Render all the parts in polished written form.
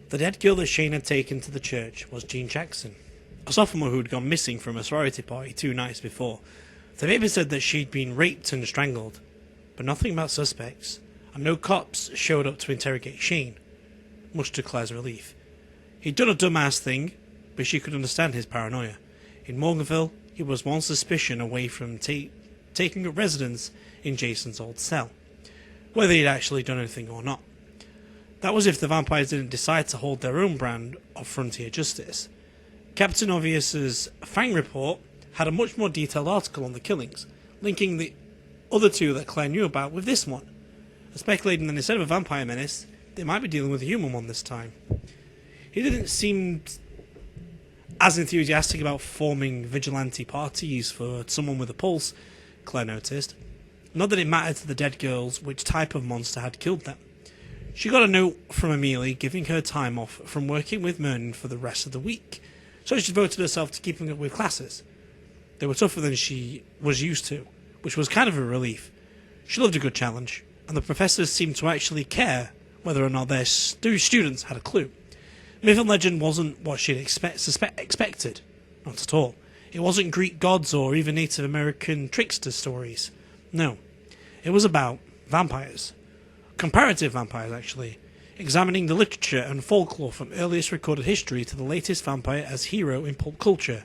The dead girl that Shane had taken to the church was Jean Jackson, a sophomore who had gone missing from a sorority party 2 nights before. The paper said that she'd been raped and strangled, but nothing about suspects, and no cops showed up to interrogate Shane, much to Claire's relief. He'd done a dumbass thing, but she could understand his paranoia. In Morganville, he was one suspicion away from taking up residence in Jason's old cell, whether he'd actually done anything or not. That was if the vampires didn't decide to hold their own brand of frontier justice. Captain Obvious's Fang report had a much more detailed article on the killings, linking the other 2 that Claire knew about with this one, and speculating that instead of a vampire menace, they might be dealing with a human one this time. He didn't seem as enthusiastic about forming vigilante parties for someone with a pulse, Claire noticed. Not that it mattered to the dead girls which type of monster had killed them. She got a note from Amelie giving her time off from working with Mernon for the rest of the week, so she devoted herself to keeping up with classes. They were tougher than she was used to, which was kind of a relief. She loved a good challenge, and the professors seemed to actually care whether or not their students had a clue. Myth and legend wasn't what she'd expected. Not at all. It wasn't Greek gods or even Native American trickster stories. No. It was about vampires. Comparative vampires, actually. Examining the literature and folklore from earliest recorded history to the latest vampire as hero in pulp culture.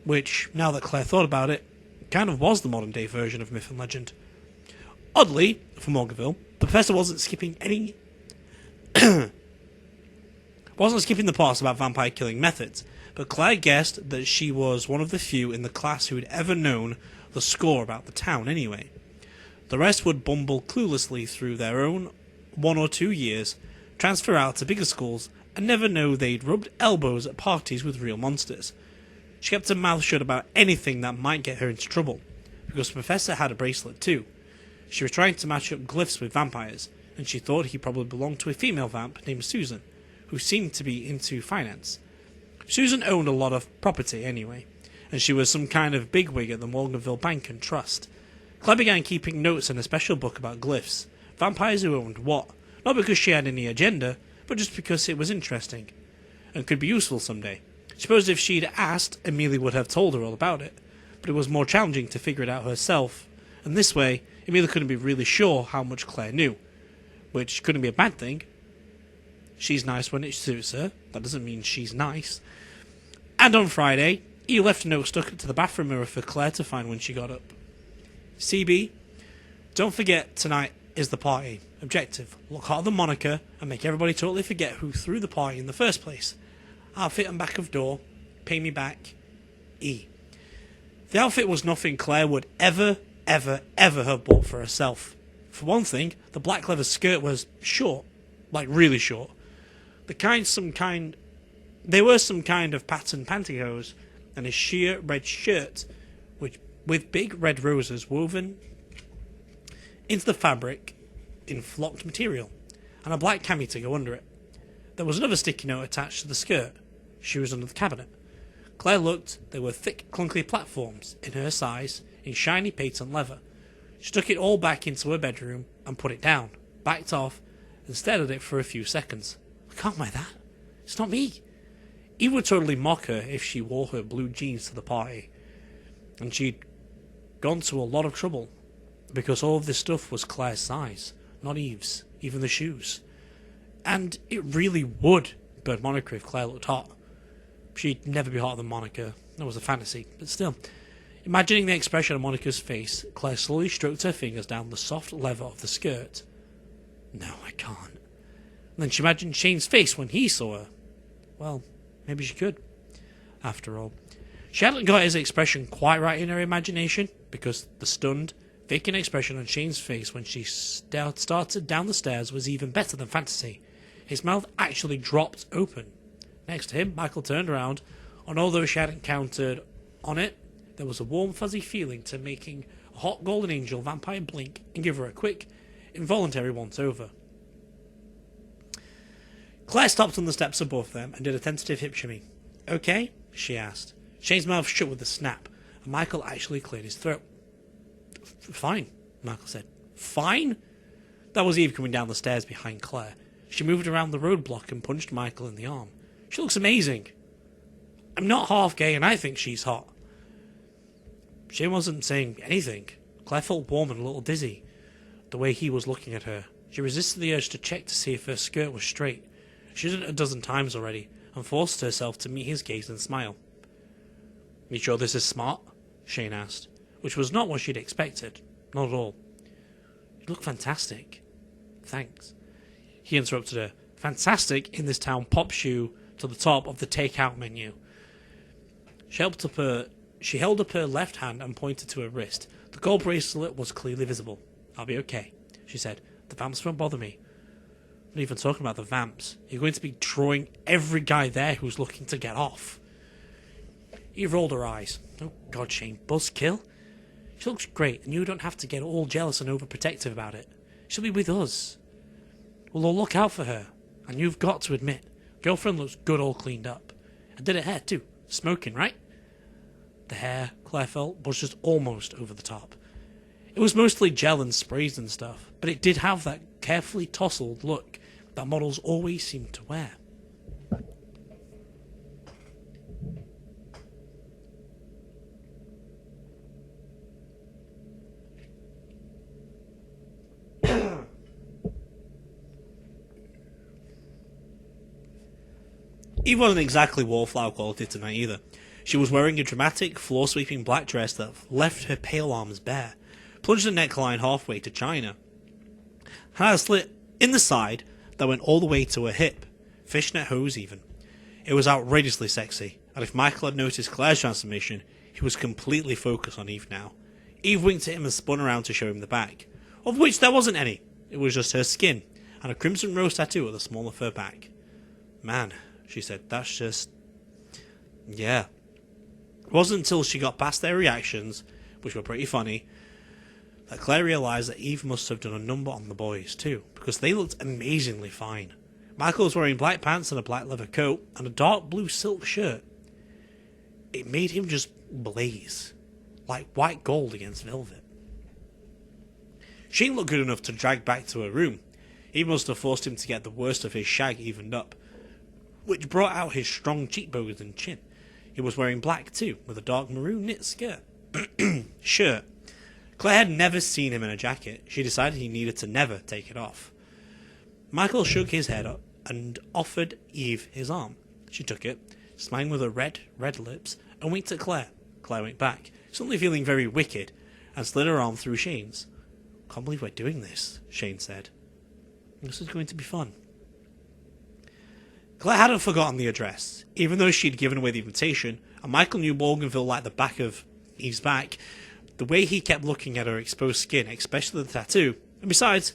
Which, now that Claire thought about it, kind of was the modern day version of myth and legend. Oddly, for Morganville, the professor wasn't skipping the parts about vampire killing methods, but Claire guessed that she was one of the few in the class who had ever known the score about the town anyway. The rest would bumble cluelessly through their own 1 or 2 years, transfer out to bigger schools, and never know they'd rubbed elbows at parties with real monsters. She kept her mouth shut about anything that might get her into trouble, because the professor had a bracelet too. She was trying to match up glyphs with vampires, and she thought he probably belonged to a female vamp named Susan, who seemed to be into finance. Susan owned a lot of property anyway, and she was some kind of bigwig at the Morganville Bank and Trust. Claire began keeping notes in a special book about glyphs, vampires who owned what, not because she had any agenda, but just because it was interesting, and could be useful someday. Suppose if she'd asked, Amelie would have told her all about it, but it was more challenging to figure it out herself, and this way, Amelie couldn't be really sure how much Claire knew, which couldn't be a bad thing. She's nice when it suits her, that doesn't mean she's nice. And on Friday, he left a note stuck to the bathroom mirror for Claire to find when she got up. CB, don't forget tonight is the party. Objective, look hotter than Monica and make everybody totally forget who threw the party in the first place. Outfit and back of door, pay me back, E. The outfit was nothing Claire would ever have bought for herself. For one thing, the black leather skirt was short, like really short. They were some kind of patterned pantyhose, and a sheer red shirt, with big red roses woven into the fabric in flocked material, and a black cami to go under it. There was another sticky note attached to the skirt. Shoes under the cabinet. Claire looked. They were thick, clunky platforms, in her size, in shiny patent leather. She took it all back into her bedroom and put it down, backed off, and stared at it for a few seconds. I can't wear that. It's not me. Eve would totally mock her if she wore her blue jeans to the party. And she'd gone to a lot of trouble, because all of this stuff was Claire's size, not Eve's, even the shoes. And it really would burn Monica if Claire looked hot. She'd never be hotter than Monica. That was a fantasy, but still. Imagining the expression on Monica's face, Claire slowly stroked her fingers down the soft leather of the skirt. No, I can't. And then she imagined Shane's face when he saw her. Well, maybe she could. After all, she hadn't got his expression quite right in her imagination, because the stunned, vacant expression on Shane's face when she started down the stairs was even better than fantasy. His mouth actually dropped open. Next to him, Michael turned around, and although she hadn't counted on it, there was a warm, fuzzy feeling to making a hot golden angel vampire blink and give her a quick, involuntary once-over. Claire stopped on the steps above them and did a tentative hip shimmy. Okay? She asked. Shane's mouth shut with a snap, and Michael actually cleared his throat. Fine, Michael said. Fine? That was Eve coming down the stairs behind Claire. She moved around the roadblock and punched Michael in the arm. She looks amazing. I'm not half gay and I think she's hot. Shane wasn't saying anything. Claire felt warm and a little dizzy. The way he was looking at her. She resisted the urge to check to see if her skirt was straight. She did it a dozen times already, and forced herself to meet his gaze and smile. You sure this is smart? Shane asked, which was not what she'd expected. Not at all. You look fantastic. Thanks. He interrupted her. Fantastic in this town pops you to the top of the takeout menu. She held up her left hand and pointed to her wrist. The gold bracelet was clearly visible. I'll be okay, she said. The vamps won't bother me. I'm not even talking about the vamps. You're going to be drawing every guy there who's looking to get off. Eve rolled her eyes. Oh God, Shane, buzzkill? She looks great, and you don't have to get all jealous and overprotective about it. She'll be with us. We'll all look out for her. And you've got to admit, girlfriend looks good all cleaned up. And did her hair too. Smoking, right? The hair, Claire felt, was just almost over the top. It was mostly gel and sprays and stuff, but it did have that carefully tousled look that models always seem to wear. Eve wasn't exactly wallflower quality tonight either. She was wearing a dramatic, floor-sweeping black dress that left her pale arms bare, plunged the neckline halfway to China, had a slit in the side that went all the way to her hip, fishnet hose even. It was outrageously sexy, and if Michael had noticed Claire's transformation, he was completely focused on Eve now. Eve winked at him and spun around to show him the back, of which there wasn't any. It was just her skin, and a crimson rose tattoo at the small of her back. Man, she said, that's just... yeah. It wasn't until she got past their reactions, which were pretty funny, that Claire realised that Eve must have done a number on the boys too, because they looked amazingly fine. Michael was wearing black pants and a black leather coat, and a dark blue silk shirt. It made him just blaze, like white gold against velvet. She didn't look good enough to drag back to her room. Eve must have forced him to get the worst of his shag evened up, which brought out his strong cheekbones and chin. He was wearing black too, with a dark maroon knit shirt. Claire had never seen him in a jacket. She decided he needed to never take it off. Michael shook his head up and offered Eve his arm. She took it, smiling with her red lips, and winked at Claire. Claire winked back, suddenly feeling very wicked, and slid her arm through Shane's. Can't believe we're doing this, Shane said. This is going to be fun. Claire hadn't forgotten the address, even though she'd given away the invitation, and Michael knew Morganville like the back of Eve's back. The way he kept looking at her exposed skin, especially the tattoo, and besides,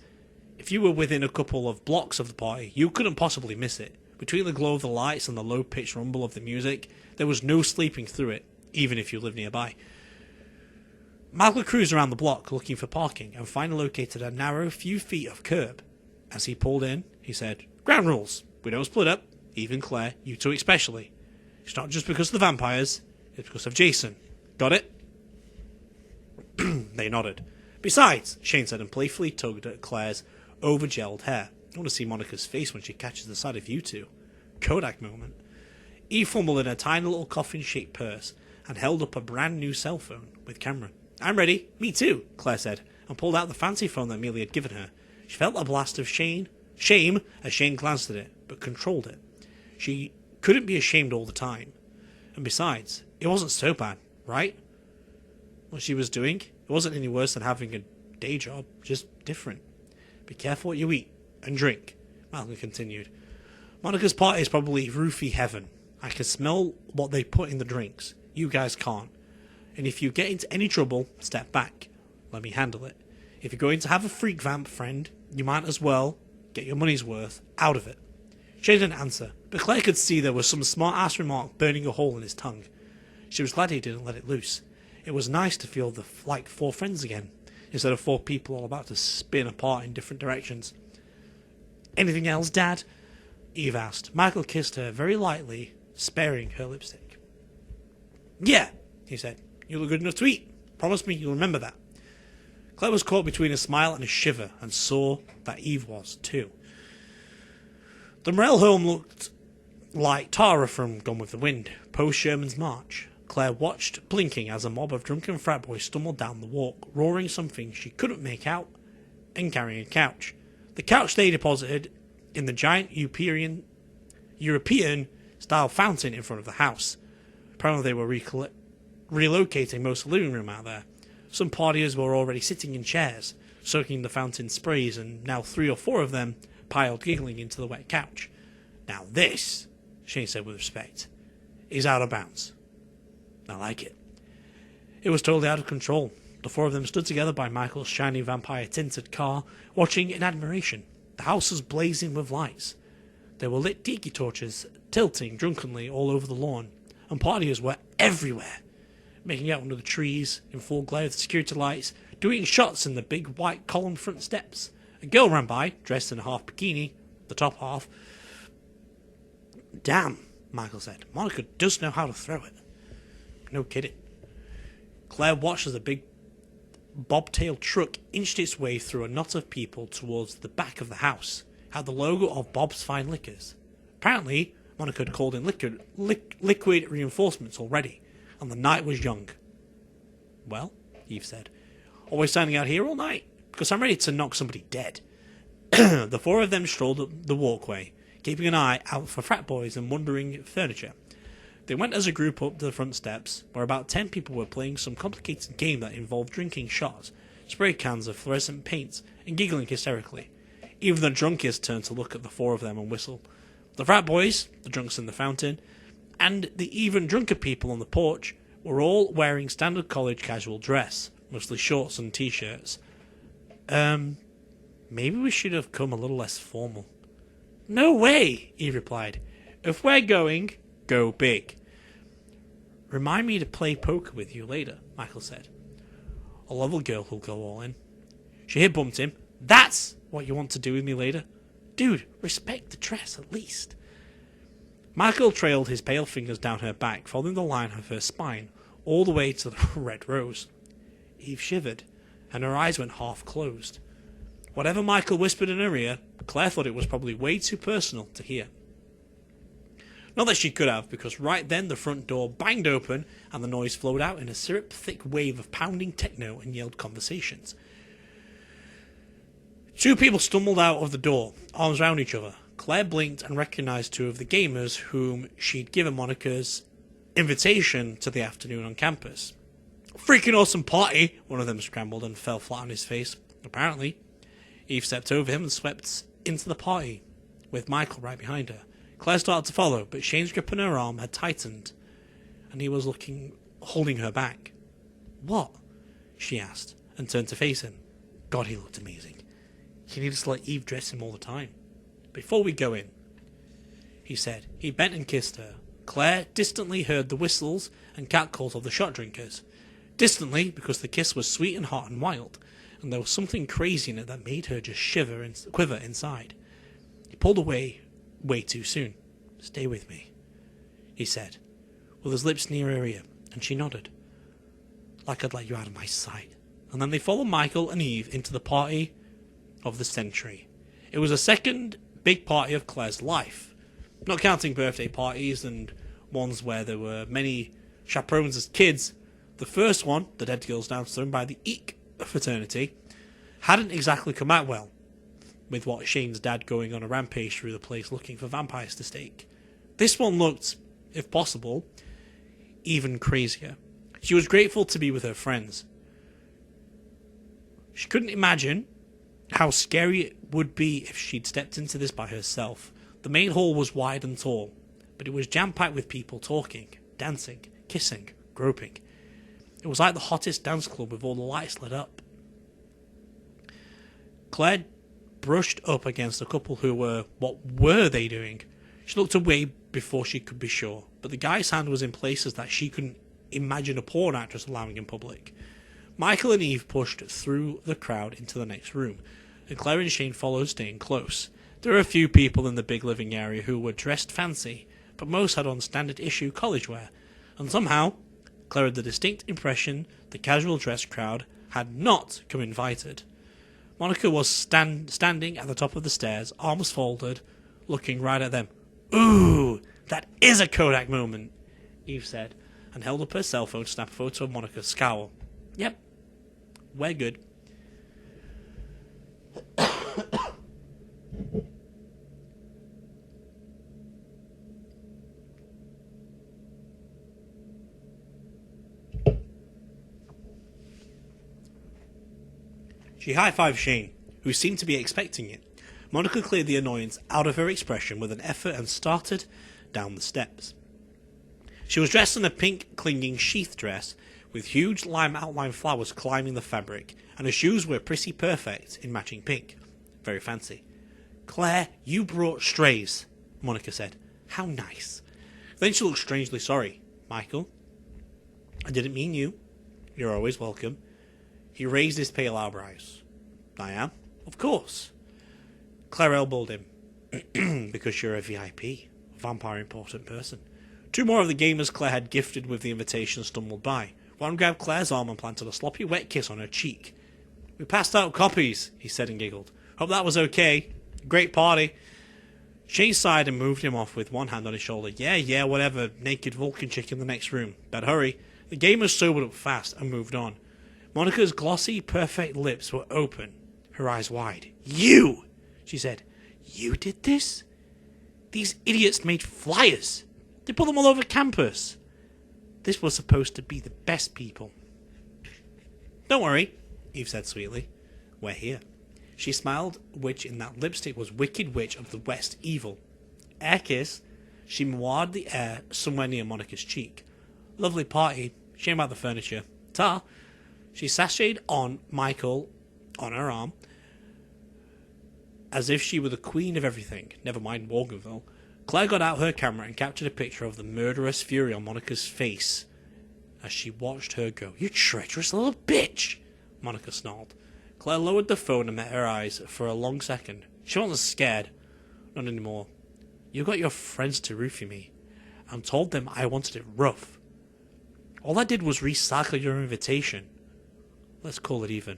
if you were within a couple of blocks of the party, you couldn't possibly miss it. Between the glow of the lights and the low-pitched rumble of the music, there was no sleeping through it, even if you lived nearby. Michael cruised around the block looking for parking and finally located a narrow few feet of curb. As he pulled in, he said, "Ground rules. We don't split up. Even Claire, you two especially. It's not just because of the vampires, it's because of Jason. Got it?" They nodded. "Besides," Shane said and playfully tugged at Claire's over-gelled hair. "I want to see Monica's face when she catches the sight of you two." Kodak moment. Eve fumbled in a tiny little coffin-shaped purse and held up a brand new cell phone with camera. "I'm ready. Me too," Claire said, and pulled out the fancy phone that Amelia had given her. She felt a blast of shame as Shane glanced at it, but controlled it. She couldn't be ashamed all the time. And besides, it wasn't so bad, right? What she was doing, it wasn't any worse than having a day job, just different. "Be careful what you eat and drink," Malcolm continued. "Monica's party is probably roofie heaven. I can smell what they put in the drinks. You guys can't. And if you get into any trouble, step back. Let me handle it. If you're going to have a freak vamp friend, you might as well get your money's worth out of it." Shane didn't answer, but Claire could see there was some smart-ass remark burning a hole in his tongue. She was glad he didn't let it loose. It was nice to feel like four friends again, instead of four people all about to spin apart in different directions. "Anything else, Dad?" Eve asked. Michael kissed her very lightly, sparing her lipstick. "Yeah," he said. "You look good enough to eat. Promise me you'll remember that." Claire was caught between a smile and a shiver, and saw that Eve was, too. The Morell home looked like Tara from Gone with the Wind, post-Sherman's March. Claire watched, blinking, as a mob of drunken frat boys stumbled down the walk, roaring something she couldn't make out, and carrying a couch. The couch they deposited in the giant European-style fountain in front of the house. Apparently they were relocating most of the living room out there. Some partiers were already sitting in chairs, soaking the fountain sprays, and now 3 or 4 of them piled giggling into the wet couch. Now this, Shane said with respect, is out of bounds. I like it. It was totally out of control. The 4 of them stood together by Michael's shiny vampire-tinted car, watching in admiration. The house was blazing with lights. There were lit tiki torches tilting drunkenly all over the lawn, and partiers were everywhere, making out under the trees, in full glare of the security lights, doing shots in the big white column front steps. A girl ran by, dressed in a half bikini, the top half. Damn, Michael said. Monica does know how to throw it. No kidding. Claire watched as a big bobtail truck inched its way through a knot of people towards the back of the house. It had the logo of Bob's Fine Liquors. Apparently, Monica had called in liquid reinforcements already, and the night was young. Well, Eve said, always standing out here all night, because I'm ready to knock somebody dead. The 4 of them strolled up the walkway, keeping an eye out for frat boys and wandering furniture. They went as a group up to the front steps, where about 10 people were playing some complicated game that involved drinking shots, spray cans of fluorescent paint, and giggling hysterically. Even the drunkest turned to look at the 4 of them and whistle. The frat boys, the drunks in the fountain, and the even drunker people on the porch were all wearing standard college casual dress, mostly shorts and t-shirts. Maybe we should have come a little less formal. No way, Eve replied. If we're going, go big. Remind me to play poker with you later, Michael said. A level girl who'll go all in. She bumped him. That's what you want to do with me later? Dude, respect the dress at least. Michael trailed his pale fingers down her back, following the line of her spine, all the way to the red rose. Eve shivered, and her eyes went half closed. Whatever Michael whispered in her ear, Claire thought it was probably way too personal to hear. Not that she could have, because right then the front door banged open and the noise flowed out in a syrup-thick wave of pounding techno and yelled conversations. 2 people stumbled out of the door, arms round each other. Claire blinked and recognised 2 of the gamers whom she'd given Monica's invitation to the afternoon on campus. Freaking awesome party, one of them scrambled and fell flat on his face. Apparently, Eve stepped over him and swept into the party, with Michael right behind her. Claire started to follow, but Shane's grip on her arm had tightened, and he was holding her back. What? She asked, and turned to face him. God, he looked amazing. He needed to let Eve dress him all the time. Before we go in, he said. He bent and kissed her. Claire distantly heard the whistles and catcalls of the shot drinkers. Distantly, because the kiss was sweet and hot and wild, and there was something crazy in it that made her just shiver and quiver inside. He pulled away way too soon. Stay with me, he said, with his lips near her ear, and she nodded. Like I'd let you out of my sight. And then they followed Michael and Eve into the party of the century. It was the second big party of Claire's life, not counting birthday parties and ones where there were many chaperones as kids. The first one, the Dead Girls Dance thrown by the Eek fraternity, hadn't exactly come out well, with what Shane's dad going on a rampage through the place looking for vampires to stake. This one looked, if possible, even crazier. She was grateful to be with her friends. She couldn't imagine how scary it would be if she'd stepped into this by herself. The main hall was wide and tall, but it was jam-packed with people talking, dancing, kissing, groping. It was like the hottest dance club with all the lights lit up. Claire brushed up against a couple who were, what were they doing? She looked away before she could be sure, but the guy's hand was in places that she couldn't imagine a porn actress allowing in public. Michael and Eve pushed through the crowd into the next room, and Claire and Shane followed, staying close. There were a few people in the big living area who were dressed fancy, but most had on standard issue college wear, and somehow Claire had the distinct impression the casual dress crowd had not come invited. Monica was standing at the top of the stairs, arms folded, looking right at them. Ooh, that is a Kodak moment, Eve said, and held up her cell phone to snap a photo of Monica's scowl. Yep, we're good. She high-fived Shane, who seemed to be expecting it. Monica cleared the annoyance out of her expression with an effort and started down the steps. She was dressed in a pink, clinging sheath dress with huge lime outline flowers climbing the fabric, and her shoes were pretty perfect in matching pink. Very fancy. "Claire, you brought strays," Monica said. "How nice." Then she looked strangely sorry. "Michael, I didn't mean you. You're always welcome." He raised his pale eyebrows. "I am? Of course." Claire elbowed him. "Because you're a VIP, vampire important person." Two more of the gamers Claire had gifted with the invitation stumbled by. One grabbed Claire's arm and planted a sloppy wet kiss on her cheek. "We passed out copies," he said and giggled. "Hope that was okay. Great party." Shane sighed and moved him off with one hand on his shoulder. Yeah, whatever. Naked Vulcan chick in the next room. Better hurry." The gamers sobered up fast and moved on. Monica's glossy, perfect lips were open, her eyes wide. "You!" she said. "You did this? These idiots made flyers. They put them all over campus. This was supposed to be the best people." "Don't worry," Eve said sweetly. "We're here." She smiled, which in that lipstick was Wicked Witch of the West evil. Air kiss. She moired the air somewhere near Monica's cheek. "Lovely party. Shame about the furniture. Ta." She sashayed on Michael on her arm, as if she were the queen of everything, never mind Morganville. Claire got out her camera and captured a picture of the murderous fury on Monica's face as she watched her go. "You treacherous little bitch," Monica snarled. Claire lowered the phone and met her eyes for a long second. She wasn't scared. Not anymore. "You got your friends to roofie me and told them I wanted it rough. All I did was recycle your invitation. Let's call it even.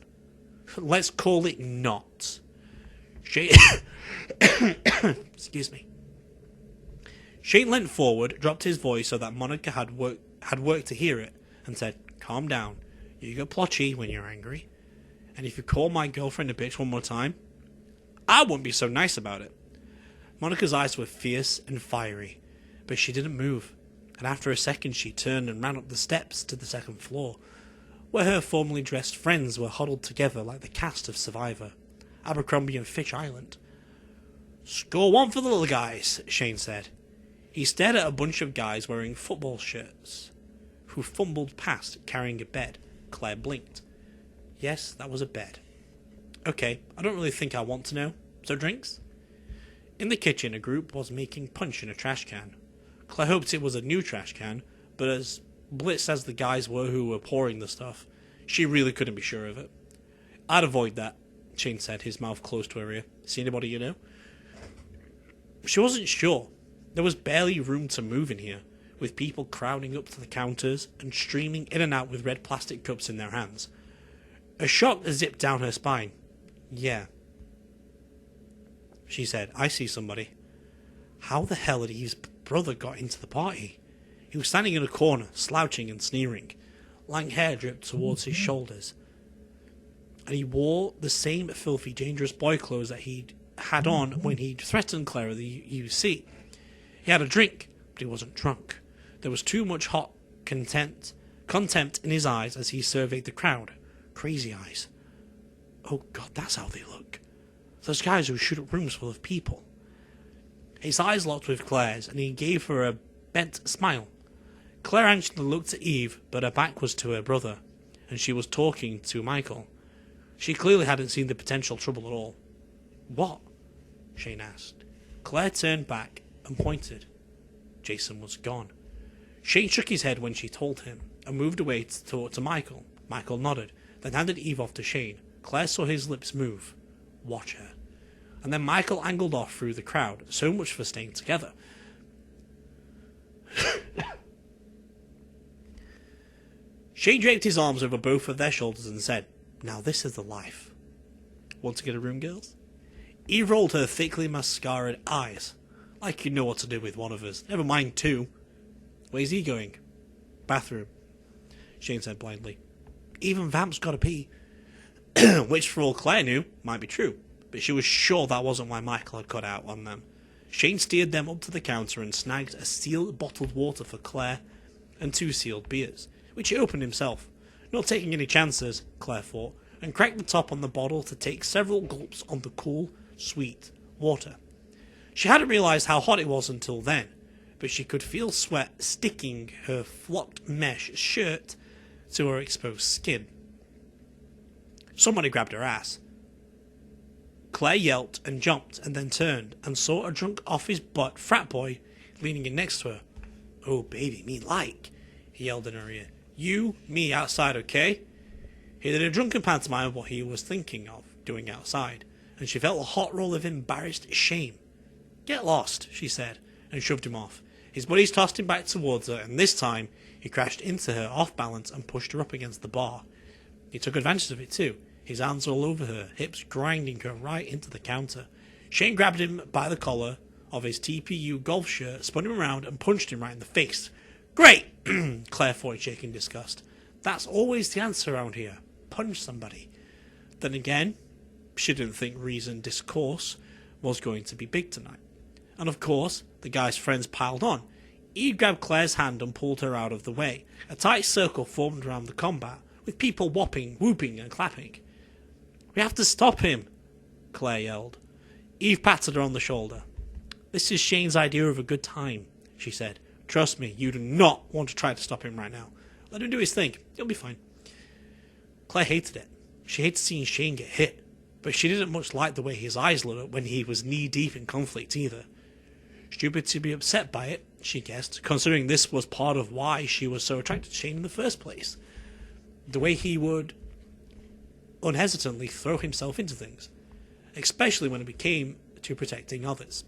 Let's call it not." Excuse me. Shane leant forward, dropped his voice so that Monica had work to hear it, and said, "Calm down. You get plotchy when you're angry. And if you call my girlfriend a bitch one more time, I won't be so nice about it." Monica's eyes were fierce and fiery, but she didn't move, and after a second she turned and ran up the steps to the second floor, where her formally dressed friends were huddled together like the cast of Survivor, Abercrombie and Fitch Island. "Score one for the little guys," Shane said. He stared at a bunch of guys wearing football shirts, who fumbled past carrying a bed. Claire blinked. Yes, that was a bed. "Okay, I don't really think I want to know. So drinks?" In the kitchen, a group was making punch in a trash can. Claire hoped it was a new trash can, but as blitzed as the guys were who were pouring the stuff, she really couldn't be sure of it. "I'd avoid that," Shane said, his mouth close to her ear. "See anybody you know?" She wasn't sure. There was barely room to move in here, with people crowding up to the counters and streaming in and out with red plastic cups in their hands. A shock zipped down her spine. "Yeah," she said. "I see somebody." How the hell had Eve's brother got into the party? He was standing in a corner, slouching and sneering. Lang hair dripped towards his shoulders, and he wore the same filthy, dangerous boy clothes that he'd had on when he'd threatened Claire at the UC. He had a drink, but he wasn't drunk. There was too much hot contempt in his eyes as he surveyed the crowd. Crazy eyes. Oh God, that's how they look. Those guys who shoot up rooms full of people. His eyes locked with Claire's, and he gave her a bent smile. Claire anxiously looked at Eve, but her back was to her brother, and she was talking to Michael. She clearly hadn't seen the potential trouble at all. "What?" Shane asked. Claire turned back and pointed. Jason was gone. Shane shook his head when she told him, and moved away to talk to Michael. Michael nodded, then handed Eve off to Shane. Claire saw his lips move. Watch her. And then Michael angled off through the crowd. So much for staying together. Shane draped his arms over both of their shoulders and said, "Now this is the life. Want to get a room, girls?" Eve rolled her thickly mascaraed eyes. Like you know what to do with one of us. Never mind two. Where's he going? Bathroom, Shane said blindly. Even Vamp's gotta pee. Which for all Claire knew, might be true. But she was sure that wasn't why Michael had cut out on them. Shane steered them up to the counter and snagged a sealed bottled water for Claire and 2 sealed beers, which he opened himself. Not taking any chances, Claire thought, and cracked the top on the bottle to take several gulps on the cool, sweet water. She hadn't realised how hot it was until then, but she could feel sweat sticking her flocked mesh shirt to her exposed skin. Somebody grabbed her ass. Claire yelped and jumped and then turned and saw a drunk off his butt frat boy leaning in next to her. "Oh baby, me like," he yelled in her ear. "You, me outside, okay?" He did a drunken pantomime of what he was thinking of doing outside, and she felt a hot roll of embarrassed shame. "Get lost," she said, and shoved him off. His buddies tossed him back towards her, and this time he crashed into her off balance and pushed her up against the bar. He took advantage of it too, his arms all over her, hips grinding her right into the counter. Shane grabbed him by the collar of his TPU golf shirt, spun him around, and punched him right in the face. "Great!" Claire thought, shaking disgust. "That's always the answer around here. Punch somebody." Then again, she didn't think reasoned discourse was going to be big tonight. And of course, the guy's friends piled on. Eve grabbed Claire's hand and pulled her out of the way. A tight circle formed around the combat, with people whooping and clapping. "We have to stop him," Claire yelled. Eve patted her on the shoulder. "This is Shane's idea of a good time," she said. "Trust me, you do not want to try to stop him right now. Let him do his thing. He'll be fine." Claire hated it. She hated seeing Shane get hit, but she didn't much like the way his eyes lit up when he was knee-deep in conflict either. Stupid to be upset by it, she guessed, considering this was part of why she was so attracted to Shane in the first place. The way he would unhesitantly throw himself into things, especially when it became to protecting others.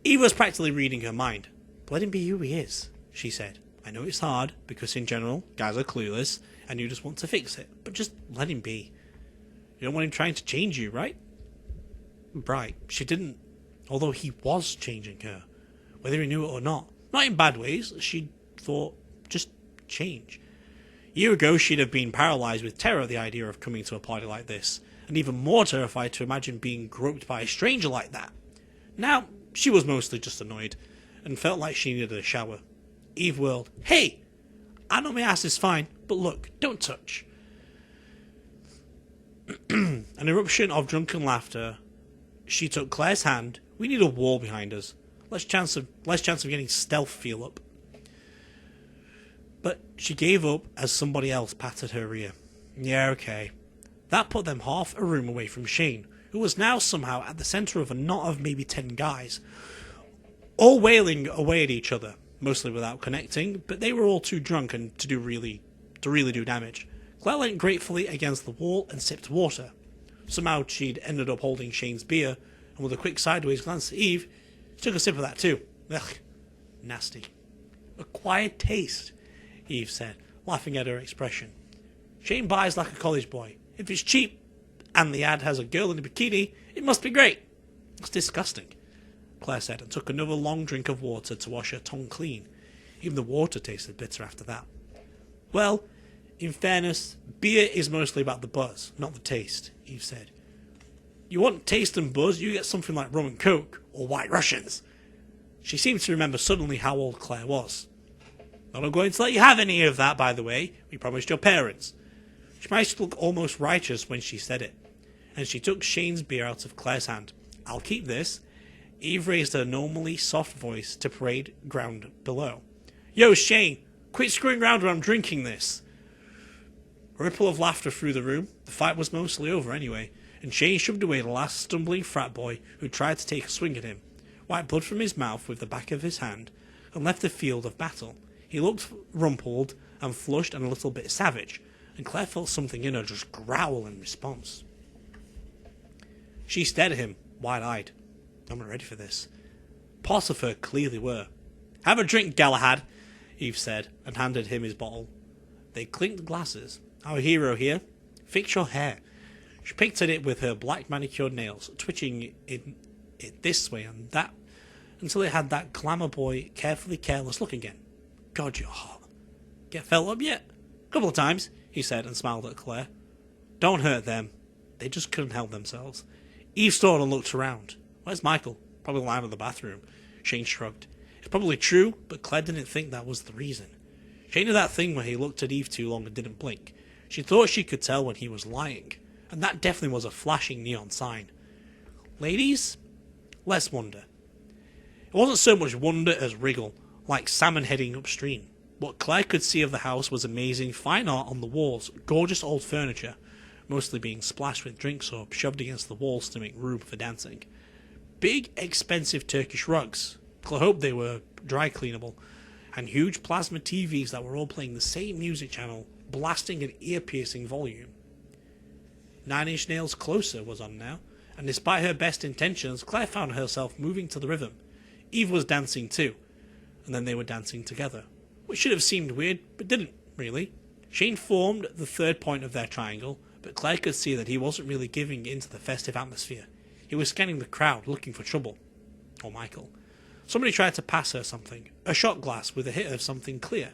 Eve was practically reading her mind. "Let him be who he is," she said. "I know it's hard, because in general, guys are clueless, and you just want to fix it, but just let him be. You don't want him trying to change you, right?" Right, she didn't, although he was changing her, whether he knew it or not. Not in bad ways, she thought, just change. A year ago, she'd have been paralysed with terror at the idea of coming to a party like this, and even more terrified to imagine being groped by a stranger like that. Now, she was mostly just annoyed, and felt like she needed a shower. Eve whirled. "Hey! I know my ass is fine, but look, don't touch." An eruption of drunken laughter. She took Claire's hand. "We need a wall behind us. Less chance of getting stealth feel up." But she gave up as somebody else patted her ear. "Yeah, okay." That put them half a room away from Shane, who was now somehow at the centre of a knot of maybe 10 guys, all wailing away at each other, mostly without connecting, but they were all too drunk and to really do damage. Claire leant gratefully against the wall and sipped water. Somehow she'd ended up holding Shane's beer, and with a quick sideways glance at Eve, she took a sip of that too. Ugh, nasty. "Acquired taste," Eve said, laughing at her expression. "Shane buys like a college boy. If it's cheap, and the ad has a girl in a bikini, it must be great." "It's disgusting," Claire said, and took another long drink of water to wash her tongue clean. Even the water tasted bitter after that. "Well, in fairness, beer is mostly about the buzz, not the taste," Eve said. "You want taste and buzz, you get something like rum and coke, or White Russians." She seemed to remember suddenly how old Claire was. "Not going to let you have any of that, by the way. We promised your parents." She managed to look almost righteous when she said it, and she took Shane's beer out of Claire's hand. "I'll keep this." Eve raised her normally soft voice to parade ground below. "Yo, Shane, quit screwing around when I'm drinking this." A ripple of laughter through the room. The fight was mostly over anyway, and Shane shoved away the last stumbling frat boy who tried to take a swing at him, wiped blood from his mouth with the back of his hand, and left the field of battle. He looked rumpled and flushed and a little bit savage, and Claire felt something in her just growl in response. She stared at him, wide-eyed. I'm not ready for this. Parts of her clearly were. "Have a drink, Galahad," Eve said, and handed him his bottle. They clinked glasses. "Our hero here. Fix your hair." She picked at it with her black manicured nails, twitching in it this way and that, until it had that glamour boy carefully careless look again. God, you're hot. Get felt up yet? A couple of times, he said and smiled at Claire. Don't hurt them. They just couldn't help themselves. Eve stood and looked around. Where's Michael? Probably lying in the bathroom. Shane shrugged. It's probably true, but Claire didn't think that was the reason. Shane did that thing where he looked at Eve too long and didn't blink. She thought she could tell when he was lying, and that definitely was a flashing neon sign. Ladies, let's wonder. It wasn't so much wonder as wriggle, like salmon heading upstream. What Claire could see of the house was amazing fine art on the walls, gorgeous old furniture, mostly being splashed with drink soap shoved against the walls to make room for dancing. Big, expensive Turkish rugs, Claire hoped they were dry cleanable, and huge plasma TVs that were all playing the same music channel, blasting an ear-piercing volume. 9 Inch Nails Closer was on now, and despite her best intentions, Claire found herself moving to the rhythm. Eve was dancing too, and then they were dancing together, which should have seemed weird, but didn't, really. Shane formed the third point of their triangle, but Claire could see that he wasn't really giving into the festive atmosphere. He was scanning the crowd, looking for trouble. Or Michael. Somebody tried to pass her something, a shot glass with a hit of something clear.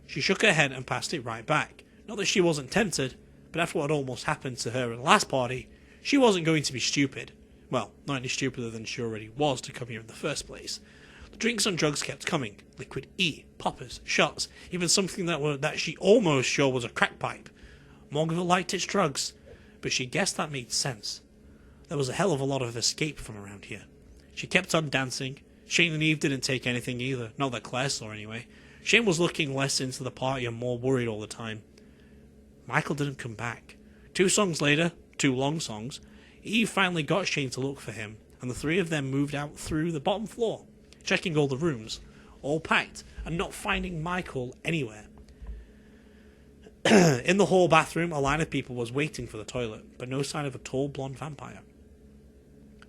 She shook her head and passed it right back. Not that she wasn't tempted, but after what almost happened to her at the last party, she wasn't going to be stupid. Well, not any stupider than she already was to come here in the first place. The drinks and drugs kept coming. Liquid E, poppers, shots, even something that she almost sure was a crack pipe. Morganville liked its drugs, but she guessed that made sense. There was a hell of a lot of escape from around here. She kept on dancing. Shane and Eve didn't take anything either, not that Claire saw anyway. Shane was looking less into the party and more worried all the time. Michael didn't come back. 2 songs later, 2 long songs, Eve finally got Shane to look for him, and the 3 of them moved out through the bottom floor, checking all the rooms, all packed, and not finding Michael anywhere. In the hall bathroom, a line of people was waiting for the toilet, but no sign of a tall blonde vampire.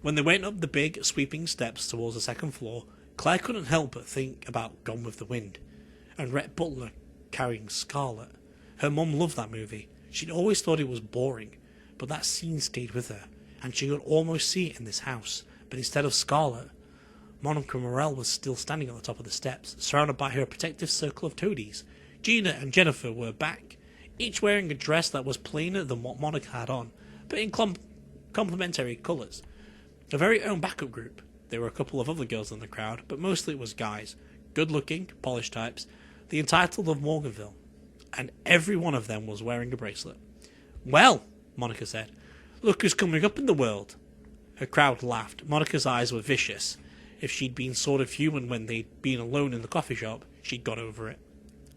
When they went up the big, sweeping steps towards the second floor, Claire couldn't help but think about Gone with the Wind, and Rhett Butler carrying Scarlet. Her mum loved that movie. She'd always thought it was boring, but that scene stayed with her, and she could almost see it in this house. But instead of Scarlet, Monica Morell was still standing at the top of the steps, surrounded by her protective circle of toadies. Gina and Jennifer were back, each wearing a dress that was plainer than what Monica had on, but in complementary colours. Her very own backup group. There were a couple of other girls in the crowd, but mostly it was guys. Good-looking, polished types, the entitled of Morganville. And every one of them was wearing a bracelet. Well, Monica said, look who's coming up in the world. Her crowd laughed. Monica's eyes were vicious. If she'd been sort of human when they'd been alone in the coffee shop, she'd got over it.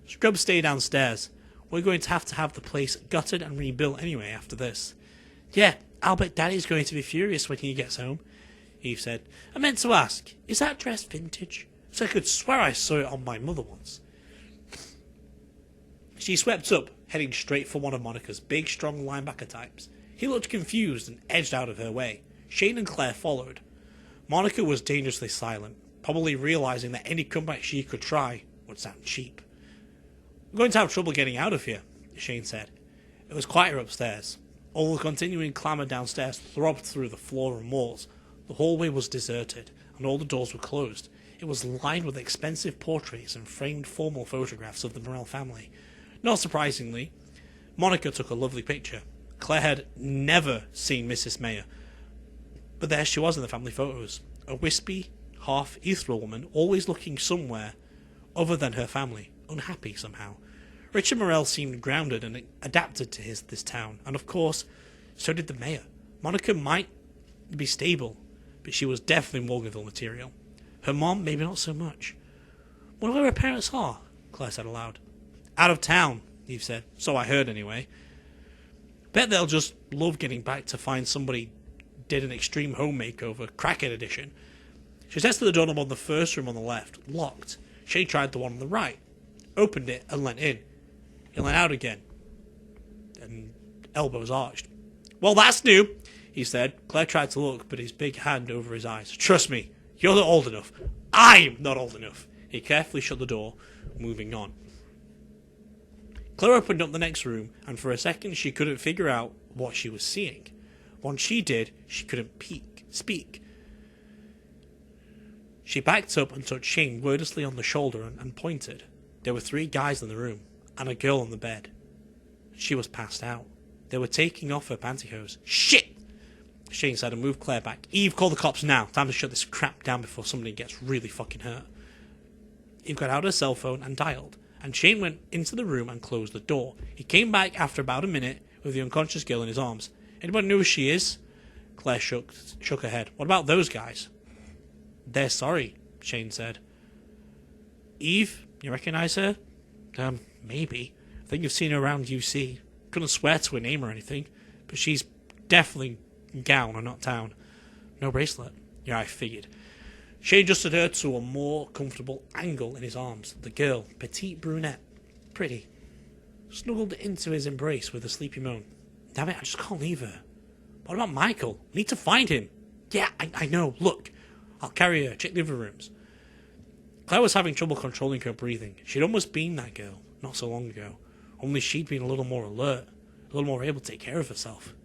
Scrub, stay downstairs. We're going to have the place gutted and rebuilt anyway after this. Yeah, I'll bet Daddy's going to be furious when he gets home, Eve said. I meant to ask, is that dress vintage? So I could swear I saw it on my mother once. She swept up, heading straight for one of Monica's big, strong linebacker types. He looked confused and edged out of her way. Shane and Claire followed. Monica was dangerously silent, probably realizing that any comeback she could try would sound cheap. We're going to have trouble getting out of here, Shane said. It was quieter upstairs. All the continuing clamour downstairs throbbed through the floor and walls. The hallway was deserted, and all the doors were closed. It was lined with expensive portraits and framed formal photographs of the Morell family. Not surprisingly, Monica took a lovely picture. Claire had never seen Mrs. Mayer, but there she was in the family photos. A wispy, half-ethereal woman, always looking somewhere other than her family, unhappy somehow. Richard Morell seemed grounded and adapted to this town, and of course, so did the mayor. Monica might be stable, but she was definitely Morganville material. Her mom, maybe not so much. Wonder where her parents are, Claire said aloud. Out of town, Eve said. So I heard anyway. Bet they'll just love getting back to find somebody did an extreme home makeover, crackhead edition. She tested the doorknob on the first room on the left, locked. She tried the one on the right, opened it and leant in. He leant out again, and elbows arched. Well, that's new, he said. Claire tried to look, but his big hand over his eyes. Trust me, you're not old enough. I'm not old enough. He carefully shut the door, moving on. Claire opened up the next room, and for a second she couldn't figure out what she was seeing. Once she did, she couldn't speak. She backed up and touched Shane wordlessly on the shoulder and pointed. There were 3 guys in the room, and a girl on the bed. She was passed out. They were taking off her pantyhose. Shit! Shane said and moved Claire back. Eve, call the cops now. Time to shut this crap down before somebody gets really fucking hurt. Eve got out her cell phone and dialed, and Shane went into the room and closed the door. He came back after about a minute with the unconscious girl in his arms. Anybody know who she is? Claire shook her head. What about those guys? They're sorry, Shane said. Eve, you recognize her? Maybe. I think you've seen her around UC. Couldn't swear to her name or anything, but she's definitely gown or not town. No bracelet. Yeah, I figured. Shane adjusted her to a more comfortable angle in his arms. The girl, petite brunette, pretty, snuggled into his embrace with a sleepy moan. Damn it, I just can't leave her. What about Michael? I need to find him. Yeah, I know. Look, I'll carry her. Check the other rooms. Claire was having trouble controlling her breathing. She'd almost been that girl, not so long ago. Only she'd been a little more alert, a little more able to take care of herself.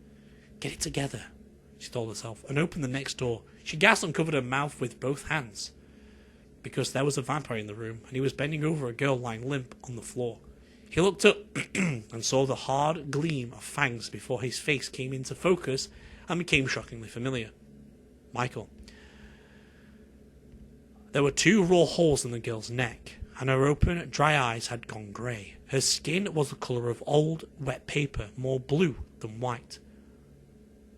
Get it together, she told herself, and opened the next door. She gasped and covered her mouth with both hands, because there was a vampire in the room, and he was bending over a girl lying limp on the floor. He looked up and saw the hard gleam of fangs before his face came into focus and became shockingly familiar. Michael. There were 2 raw holes in the girl's neck, and her open, dry eyes had gone grey. Her skin was the colour of old, wet paper, more blue than white.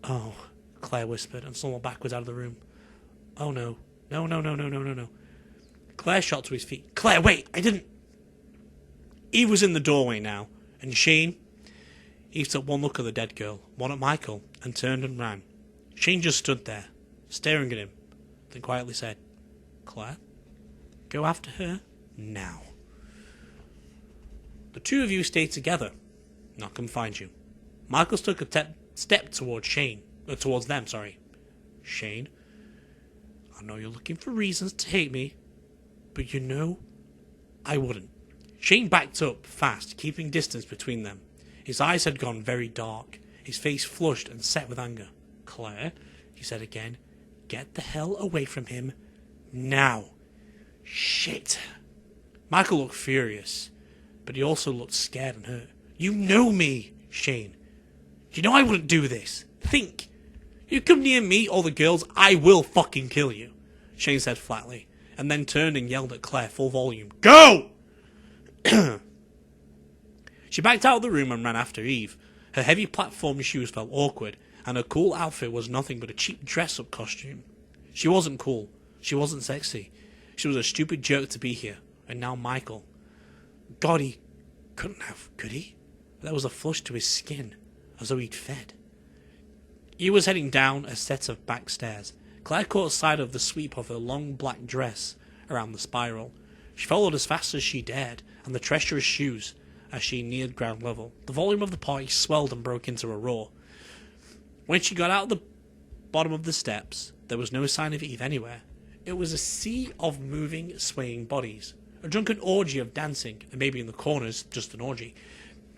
Oh, Claire whispered and stumbled backwards out of the room. Oh no. No. Claire shot to his feet. Claire, wait, I didn't... Eve was in the doorway now, and Shane... Eve took one look at the dead girl, one at Michael, and turned and ran. Shane just stood there, staring at him, then quietly said, Claire, go after her now. The 2 of you stayed together. I'll come find you. Michael took a step towards them. Shane, I know you're looking for reasons to hate me, but you know I wouldn't. Shane backed up fast, keeping distance between them. His eyes had gone very dark, his face flushed and set with anger. Claire, he said again, get the hell away from him now. Shit. Michael looked furious, but he also looked scared and hurt. You know me, Shane. You know I wouldn't do this. Think. You come near me or the girls, I will fucking kill you, Shane said flatly, and then turned and yelled at Claire full volume. Go! She backed out of the room and ran after Eve. Her heavy platform shoes felt awkward, and her cool outfit was nothing but a cheap dress-up costume. She wasn't cool. She wasn't sexy. She was a stupid jerk to be here. And now Michael. God, he couldn't have, could he? There was a flush to his skin, as though he'd fed. He was heading down a set of back stairs. Claire caught sight of the sweep of her long black dress around the spiral. She followed as fast as she dared, and the treacherous shoes, as she neared ground level. The volume of the party swelled and broke into a roar. When she got out of the bottom of the steps, there was no sign of Eve anywhere. It was a sea of moving, swaying bodies. A drunken orgy of dancing, and maybe in the corners, just an orgy.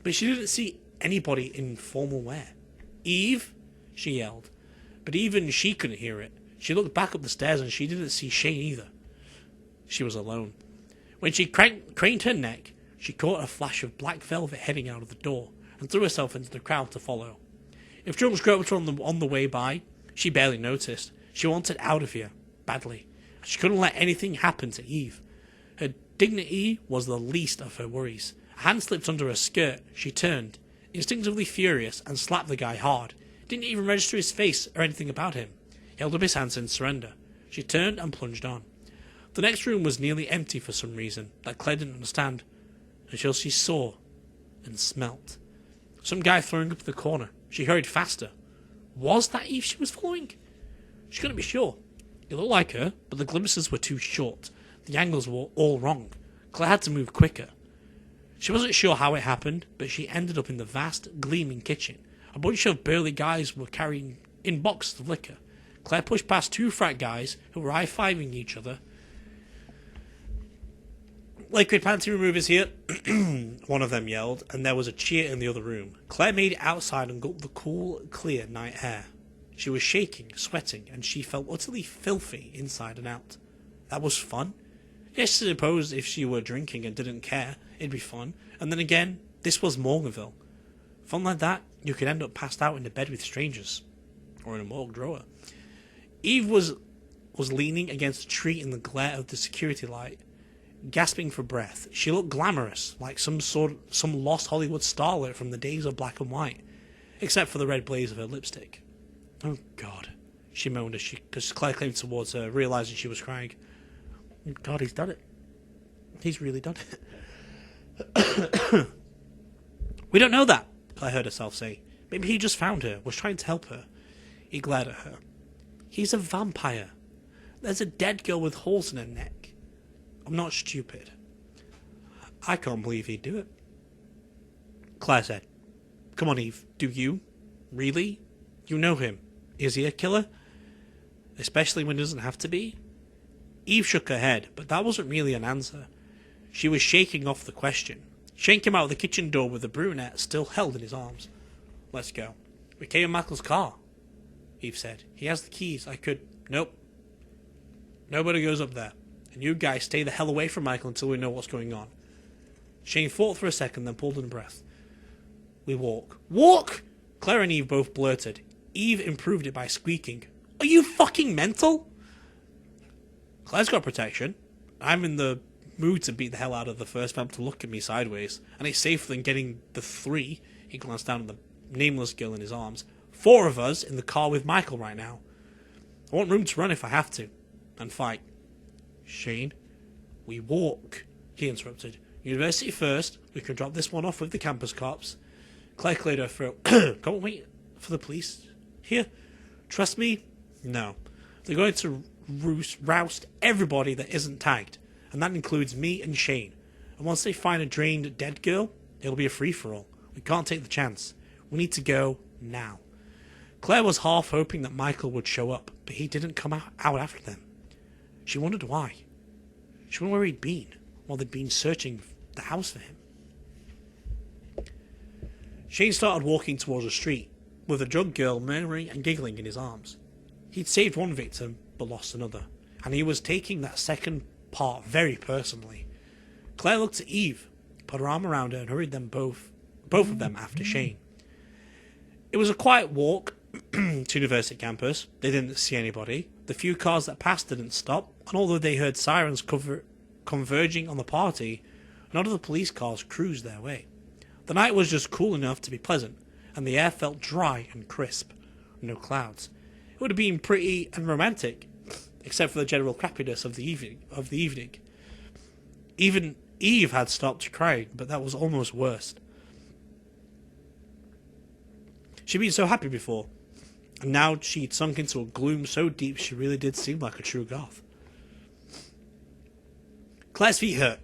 But she didn't see anybody in formal wear. Eve? She yelled. But even she couldn't hear it. She looked back up the stairs and she didn't see Shane either. She was alone. When she craned her neck, she caught a flash of black velvet heading out of the door, and threw herself into the crowd to follow. If drunks groped her on the way by, she barely noticed. She wanted out of here, badly. She couldn't let anything happen to Eve. Her dignity was the least of her worries. A hand slipped under her skirt. She turned, instinctively furious, and slapped the guy hard. Didn't even register his face or anything about him. He held up his hands in surrender. She turned and plunged on. The next room was nearly empty for some reason that Claire didn't understand, until she saw and smelt some guy throwing up the corner. She hurried faster. Was that Eve she was following? She couldn't be sure. It looked like her, but the glimpses were too short. The angles were all wrong. Claire had to move quicker. She wasn't sure how it happened, but she ended up in the vast, gleaming kitchen. A bunch of burly guys were carrying in boxes of liquor. Claire pushed past 2 frat guys who were high-fiving each other. Liquid panty removers here, one of them yelled, and there was a cheer in the other room. Claire made it outside and gulped the cool, clear night air. She was shaking, sweating, and she felt utterly filthy inside and out. That was fun. Yes, I suppose if she were drinking and didn't care, it'd be fun. And then again, this was Morganville. Fun like that, you could end up passed out in the bed with strangers. Or in a morgue drawer. Eve was leaning against a tree in the glare of the security light, gasping for breath. She looked glamorous, like some lost Hollywood starlet from the days of black and white, except for the red blaze of her lipstick. Oh God, she moaned as Claire came towards her, realizing she was crying. God, he's done it. He's really done it. We don't know that, Claire heard herself say. Maybe he just found her, was trying to help her. He glared at her. He's a vampire. There's a dead girl with holes in her neck. I'm not stupid. I can't believe he'd do it. Claire said, Come on, Eve. Do you? Really? You know him. Is he a killer? Especially when he doesn't have to be? Eve shook her head, but that wasn't really an answer. She was shaking off the question. Shane came out of the kitchen door with the brunette still held in his arms. Let's go. We came in Michael's car, Eve said. He has the keys. I could... Nope. Nobody goes up there. And you guys stay the hell away from Michael until we know what's going on. Shane thought for a second, then pulled in a breath. We walk. Walk! Claire and Eve both blurted. Eve improved it by squeaking. Are you fucking mental? Claire's got protection. I'm in the mood to beat the hell out of the first vamp to look at me sideways. And it's safer than getting the 3. He glanced down at the nameless girl in his arms. 4 of us in the car with Michael right now. I want room to run if I have to. And fight. Shane, we walk, he interrupted. University first. We can drop this one off with the campus cops. Claire cleared her throat. Can't wait for the police here. Trust me? No. They're going to roust everybody that isn't tagged. And that includes me and Shane. And once they find a drained dead girl, it'll be a free-for-all. We can't take the chance. We need to go now. Claire was half hoping that Michael would show up, but he didn't come out after them. She wondered why. She wondered where he'd been while they'd been searching the house for him. Shane started walking towards the street, with the drug girl murmuring and giggling in his arms. He'd saved one victim, but lost another, and he was taking that second part very personally. Claire looked at Eve, put her arm around her, and hurried them both of them after Shane. It was a quiet walk to University campus. They didn't see anybody. The few cars that passed didn't stop, and although they heard sirens converging on the party, none of the police cars cruised their way. The night was just cool enough to be pleasant, and the air felt dry and crisp. No clouds. It would have been pretty and romantic, except for the general crappiness of the evening. Even Eve had stopped crying, but that was almost worse. She'd been so happy before, and now she'd sunk into a gloom so deep she really did seem like a true goth. Claire's feet hurt.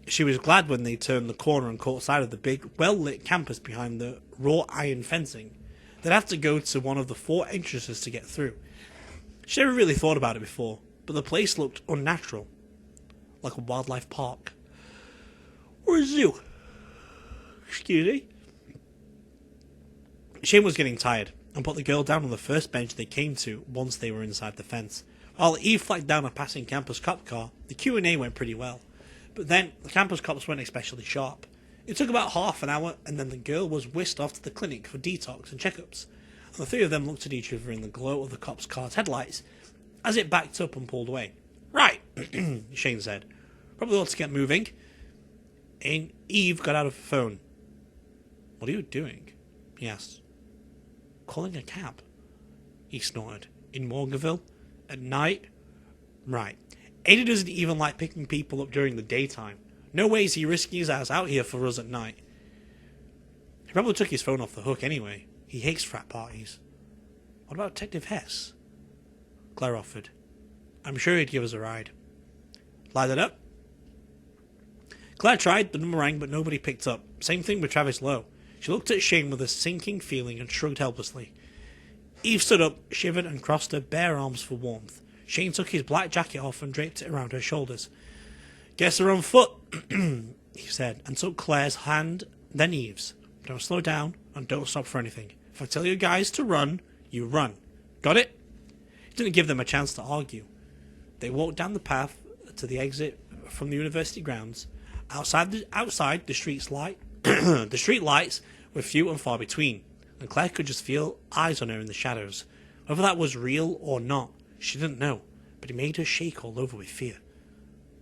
She was glad when they turned the corner and caught sight of the big, well-lit campus behind the wrought iron fencing. They'd have to go to one of the 4 entrances to get through. She never really thought about it before, but the place looked unnatural, like a wildlife park. Or a zoo. Excuse me. Shane was getting tired, and put the girl down on the first bench they came to once they were inside the fence. While Eve flagged down a passing campus cop car, the Q&A went pretty well. But then, the campus cops weren't especially sharp. It took about half an hour, and then the girl was whisked off to the clinic for detox and checkups. And the 3 of them looked at each other in the glow of the cop's car's headlights as it backed up and pulled away. Right, Shane said. Probably ought to get moving. And Eve got out of her phone. What are you doing? He asked. Calling a cab. He snorted. In Morganville? At night? Right. Ada doesn't even like picking people up during the daytime. No way is he risking his ass out here for us at night. He probably took his phone off the hook anyway. He hates frat parties. What about Detective Hess? Claire offered. I'm sure he'd give us a ride. Light it up? Claire tried, the number rang, but nobody picked up. Same thing with Travis Lowe. She looked at Shane with a sinking feeling and shrugged helplessly. Eve stood up, shivered, and crossed her bare arms for warmth. Shane took his black jacket off and draped it around her shoulders. Guess they're on foot, he said, and took Claire's hand, then Eve's. Don't slow down, and don't stop for anything. If I tell you guys to run, you run. Got it? He didn't give them a chance to argue. They walked down the path to the exit from the university grounds. Outside, the streets light, the street lights were few and far between, and Claire could just feel eyes on her in the shadows. Whether that was real or not, she didn't know, but it made her shake all over with fear.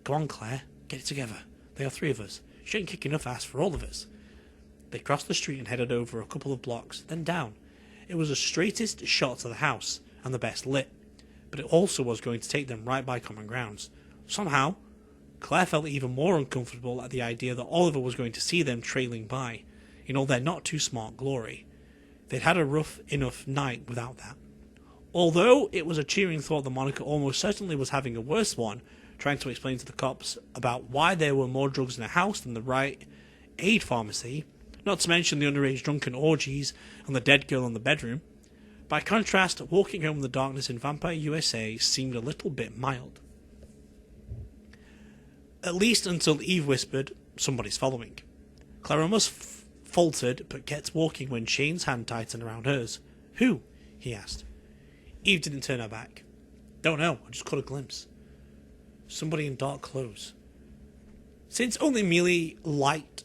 Go on, Claire, get it together. There are 3 of us. You shouldn't kick enough ass for all of us. They crossed the street and headed over a couple of blocks, then down. It was the straightest shot to the house, and the best lit, but it also was going to take them right by common grounds. Somehow, Claire felt even more uncomfortable at the idea that Oliver was going to see them trailing by, in all their not-too-smart glory. They'd had a rough enough night without that. Although it was a cheering thought that Monica almost certainly was having a worse one, trying to explain to the cops about why there were more drugs in the house than the Rite Aid pharmacy, not to mention the underage drunken orgies and the dead girl in the bedroom. By contrast, walking home in the darkness in Vampire USA seemed a little bit mild. At least until Eve whispered, "Somebody's following." Claire almost faltered, but kept walking when Shane's hand tightened around hers. "Who?" he asked. Eve didn't turn her back. "Don't know, I just caught a glimpse. Somebody in dark clothes." Since only Mealy light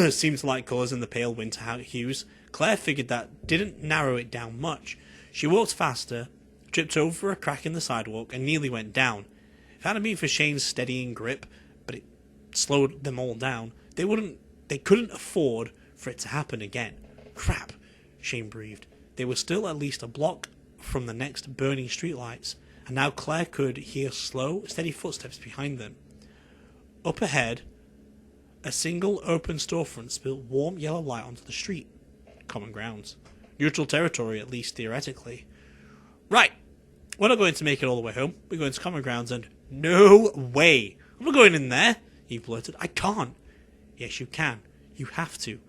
seemed to like colours in the pale winter hues, Claire figured that didn't narrow it down much. She walked faster, tripped over a crack in the sidewalk, and nearly went down. If it hadn't been for Shane's steadying grip, but it slowed them all down, they couldn't afford for it to happen again. "Crap," Shane breathed. They were still at least a block from the next burning streetlights, and now Claire could hear slow, steady footsteps behind them. Up ahead, a single open storefront spilled warm yellow light onto the street. Common grounds. Neutral territory, at least theoretically. "Right, we're not going to make it all the way home. We're going to common grounds and..." "No way! I'm not going in there," he blurted. "I can't." "Yes, you can. You have to.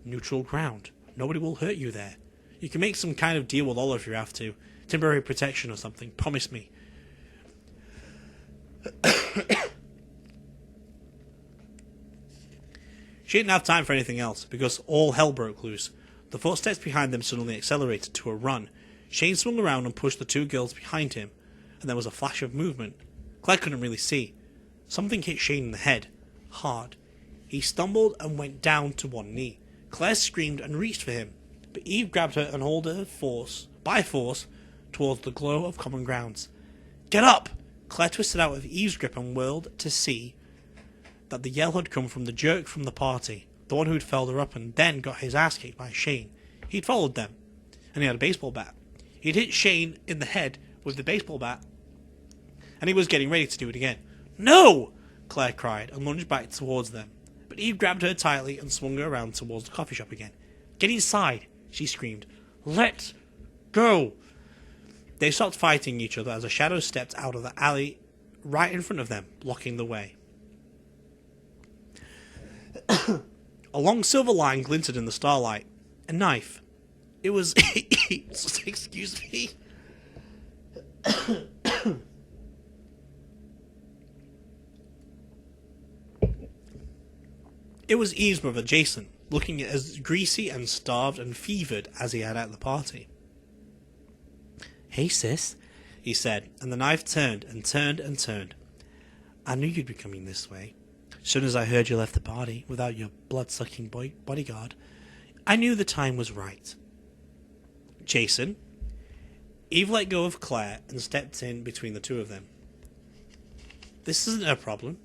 Neutral ground. Nobody will hurt you there. You can make some kind of deal with Oliver if you have to. Temporary protection or something. Promise me." She didn't have time for anything else, because all hell broke loose. The footsteps behind them suddenly accelerated to a run. Shane swung around and pushed the 2 girls behind him, and there was a flash of movement. Claire couldn't really see. Something hit Shane in the head. Hard. He stumbled and went down to one knee. Claire screamed and reached for him, but Eve grabbed her and hauled her by force towards the glow of common grounds. "Get up!" Claire twisted out of Eve's grip and whirled to see that the yell had come from the jerk from the party, the one who'd felled her up and then got his ass kicked by Shane. He'd followed them, and he had a baseball bat. He'd hit Shane in the head with the baseball bat, and he was getting ready to do it again. "No!" Claire cried and lunged back towards them, but Eve grabbed her tightly and swung her around towards the coffee shop again. "Get inside!" she screamed. "Let's go!" They stopped fighting each other as a shadow stepped out of the alley right in front of them, blocking the way. A long silver line glinted in the starlight. A knife. It was... Excuse me. It was Eve's brother, Jason, looking as greasy and starved and fevered as he had at the party. "Hey, sis," he said, and the knife turned and turned and turned. "I knew you'd be coming this way. As soon as I heard you left the party without your blood-sucking bodyguard, I knew the time was right." "Jason?" Eve let go of Claire and stepped in between the 2 of them. "This isn't her problem.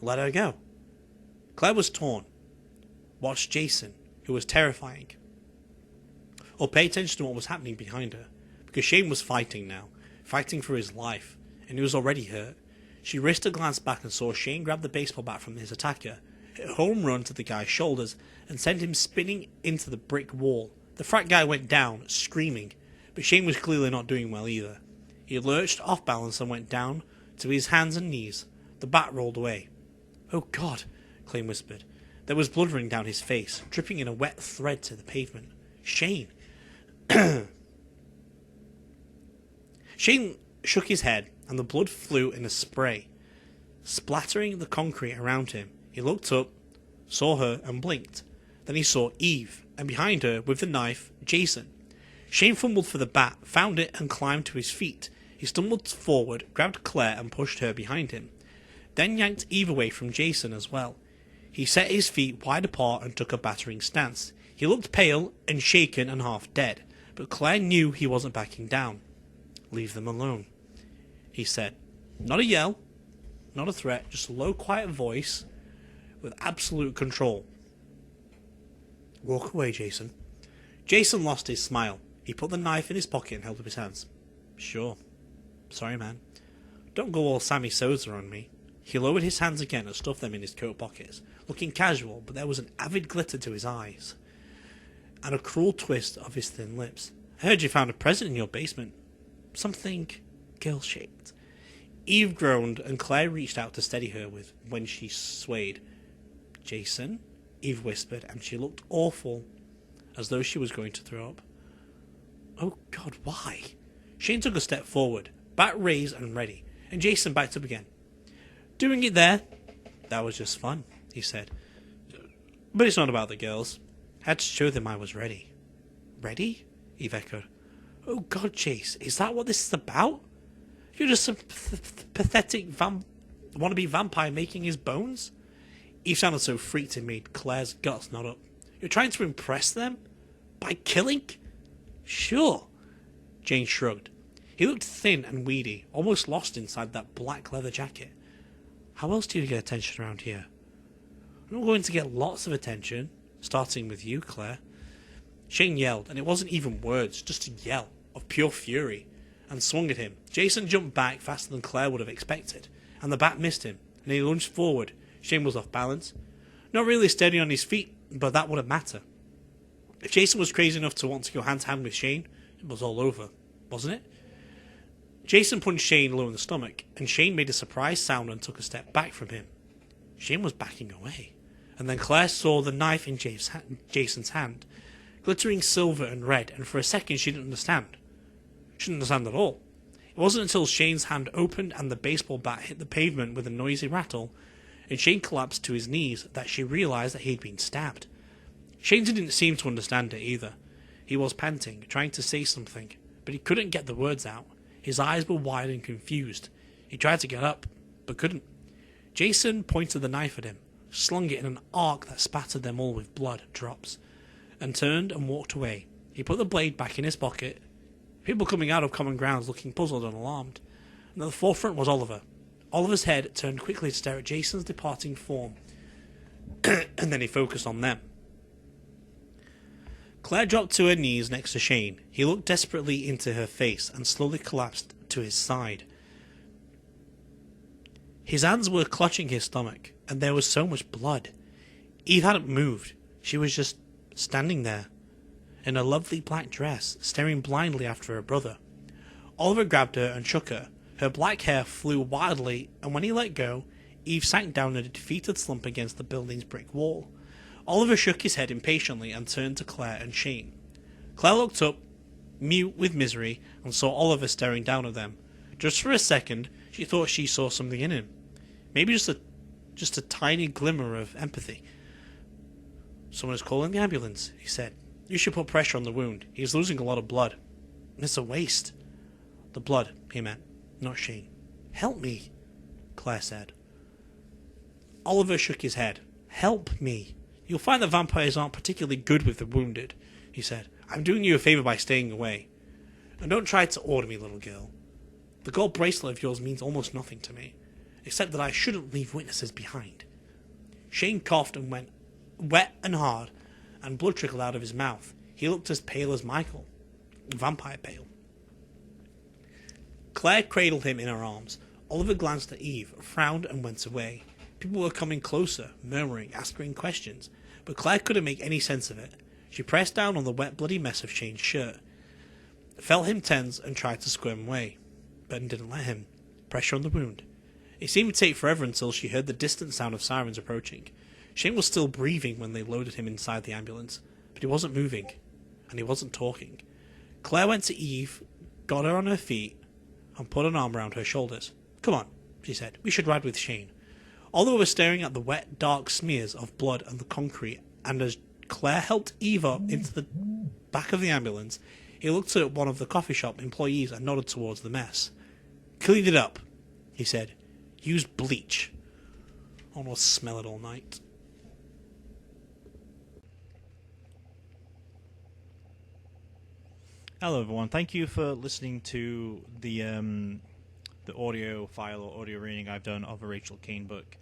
Let her go." Claire was torn. Watched Jason, who was terrifying. Or pay attention to what was happening behind her, because Shane was fighting now, fighting for his life, and he was already hurt. She risked a glance back and saw Shane grab the baseball bat from his attacker, hit a home run to the guy's shoulders, and send him spinning into the brick wall. The frat guy went down, screaming, but Shane was clearly not doing well either. He lurched off balance and went down to his hands and knees. The bat rolled away. "Oh God," Clay whispered. There was blood running down his face, dripping in a wet thread to the pavement. "Shane!" Shane shook his head, and the blood flew in a spray, splattering the concrete around him. He looked up, saw her, and blinked. Then he saw Eve, and behind her, with the knife, Jason. Shane fumbled for the bat, found it, and climbed to his feet. He stumbled forward, grabbed Claire and pushed her behind him, then yanked Eve away from Jason as well. He set his feet wide apart and took a battering stance. He looked pale and shaken and half dead, but Claire knew he wasn't backing down. "Leave them alone," he said. Not a yell, not a threat, just a low, quiet voice with absolute control. "Walk away, Jason." Jason lost his smile. He put the knife in his pocket and held up his hands. "Sure. Sorry, man. Don't go all Sammy Sosa on me." He lowered his hands again and stuffed them in his coat pockets, looking casual, but there was an avid glitter to his eyes, and a cruel twist of his thin lips. "I heard you found a present in your basement. Something girl-shaped." Eve groaned, and Claire reached out to steady her when she swayed. "Jason?" Eve whispered, and she looked awful, as though she was going to throw up. "Oh God, why?" Shane took a step forward, bat raised and ready, and Jason backed up again. "Doing it there? That was just fun," he said. "But it's not about the girls. Had to show them I was ready." "Ready?" Eve echoed. "Oh God, Chase, is that what this is about? You're just some pathetic wannabe vampire making his bones?" Eve sounded so freaked it made Claire's guts knot up. "You're trying to impress them? By killing?" "Sure." Jane shrugged. He looked thin and weedy, almost lost inside that black leather jacket. "How else do you get attention around here?" "I'm not going to get lots of attention, starting with you, Claire." Shane yelled, and it wasn't even words, just a yell of pure fury, and swung at him. Jason jumped back faster than Claire would have expected, and the bat missed him, and he lunged forward. Shane was off balance. Not really steady on his feet, but that wouldn't matter. If Jason was crazy enough to want to go hand-to-hand with Shane, it was all over, wasn't it? Jason punched Shane low in the stomach, and Shane made a surprised sound and took a step back from him. Shane was backing away, and then Claire saw the knife in Jason's hand, glittering silver and red, and for a second she didn't understand. She didn't understand at all. It wasn't until Shane's hand opened and the baseball bat hit the pavement with a noisy rattle, and Shane collapsed to his knees, that she realized that he had been stabbed. Shane didn't seem to understand it either. He was panting, trying to say something, but he couldn't get the words out. His eyes were wide and confused. He tried to get up, but couldn't. Jason pointed the knife at him, slung it in an arc that spattered them all with blood drops, and turned and walked away. He put the blade back in his pocket. People coming out of common grounds looking puzzled and alarmed. And at the forefront was Oliver. Oliver's head turned quickly to stare at Jason's departing form, and then he focused on them. Claire dropped to her knees next to Shane. He looked desperately into her face and slowly collapsed to his side. His hands were clutching his stomach, and there was so much blood. Eve hadn't moved. She was just standing there, in a lovely black dress, staring blindly after her brother. Oliver grabbed her and shook her. Her black hair flew wildly, and when he let go, Eve sank down in a defeated slump against the building's brick wall. Oliver shook his head impatiently and turned to Claire and Shane. Claire looked up, mute with misery, and saw Oliver staring down at them. Just for a second, she thought she saw something in him. Maybe just a tiny glimmer of empathy. "Someone is calling the ambulance," he said. "You should put pressure on the wound. He's losing a lot of blood. It's a waste." The blood, he meant, not Shane. "Help me," Claire said. Oliver shook his head. "Help me. You'll find that vampires aren't particularly good with the wounded," he said. "I'm doing you a favour by staying away. And don't try to order me, little girl. The gold bracelet of yours means almost nothing to me, except that I shouldn't leave witnesses behind." Shane coughed and went wet and hard, and blood trickled out of his mouth. He looked as pale as Michael. Vampire pale. Claire cradled him in her arms. Oliver glanced at Eve, frowned and went away. People were coming closer, murmuring, asking questions, but Claire couldn't make any sense of it. She pressed down on the wet, bloody mess of Shane's shirt, felt him tense and tried to squirm away, but didn't let him. Pressure on the wound. It seemed to take forever until she heard the distant sound of sirens approaching. Shane was still breathing when they loaded him inside the ambulance, but he wasn't moving, and he wasn't talking. Claire went to Eve, got her on her feet, and put an arm around her shoulders. "Come on," she said. "We should ride with Shane." Oliver was staring at the wet, dark smears of blood on the concrete, and as Claire helped Eve up into the back of the ambulance, he looked at one of the coffee shop employees and nodded towards the mess. Clean it up, he said. Use bleach. Almost smell it all night. Hello everyone, thank you for listening to the audio file or audio reading I've done of a Rachel Kane book.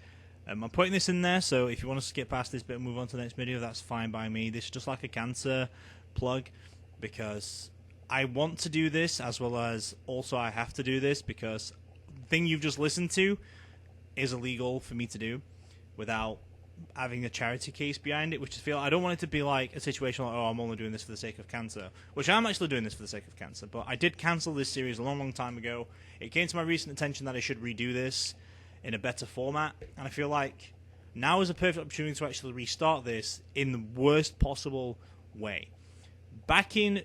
I'm putting this in there, so if you want to skip past this bit and move on to the next video, that's fine by me. This is just like a cancer plug, because I want to do this, as well as also I have to do this, because the thing you've just listened to is illegal for me to do without having a charity case behind it, which I don't want it to be like a situation like, oh, I'm only doing this for the sake of cancer, which I'm actually doing this for the sake of cancer, but I did cancel this series a long time ago. It came to my recent attention that I should redo this in a better format, and I feel like now is a perfect opportunity to actually restart this in the worst possible way. Back in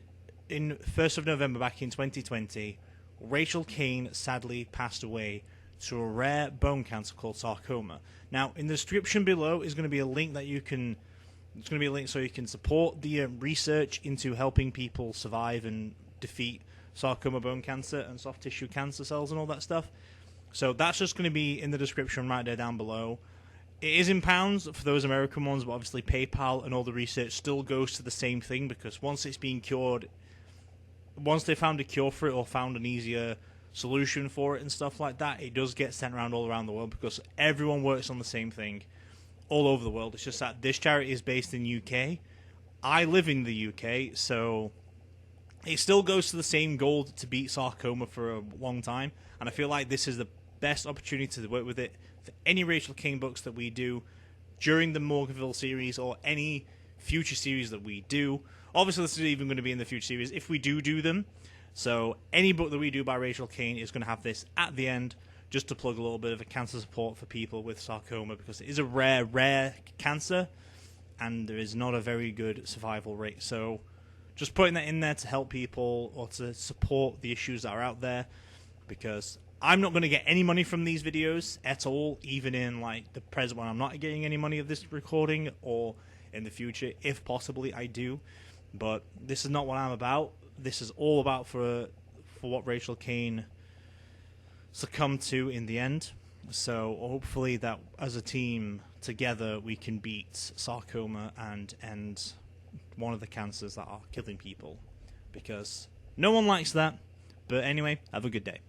1st of November, back in 2020, Rachel Kane sadly passed away to a rare bone cancer called sarcoma. Now, in the description below is going to be a link that you can. It's going to be a link so you can support the research into helping people survive and defeat sarcoma bone cancer and soft tissue cancer cells and all that stuff. So that's just going to be in the description right there down below. It is in pounds for those American ones, but obviously PayPal and all the research still goes to the same thing, because once it's been cured, once they found a cure for it or found an easier solution for it and stuff like that, it does get sent around all around the world, because everyone works on the same thing all over the world. It's just that this charity is based in UK. I live in the UK, so it still goes to the same goal to beat sarcoma for a long time, and I feel like this is the best opportunity to work with it for any Rachel Kane books that we do during the Morganville series or any future series that we do. Obviously, this is even going to be in the future series if we do them. So any book that we do by Rachel Kane is going to have this at the end, just to plug a little bit of a cancer support for people with sarcoma, because it is a rare cancer, and there is not a very good survival rate. So just putting that in there to help people or to support the issues that are out there, because I'm not going to get any money from these videos at all, even in like the present one. I'm not getting any money of this recording, or in the future, if possibly I do. But this is not what I'm about. This is all about for what Rachel Kane succumbed to in the end. So hopefully that as a team together we can beat sarcoma and end one of the cancers that are killing people, because no one likes that. But anyway, have a good day.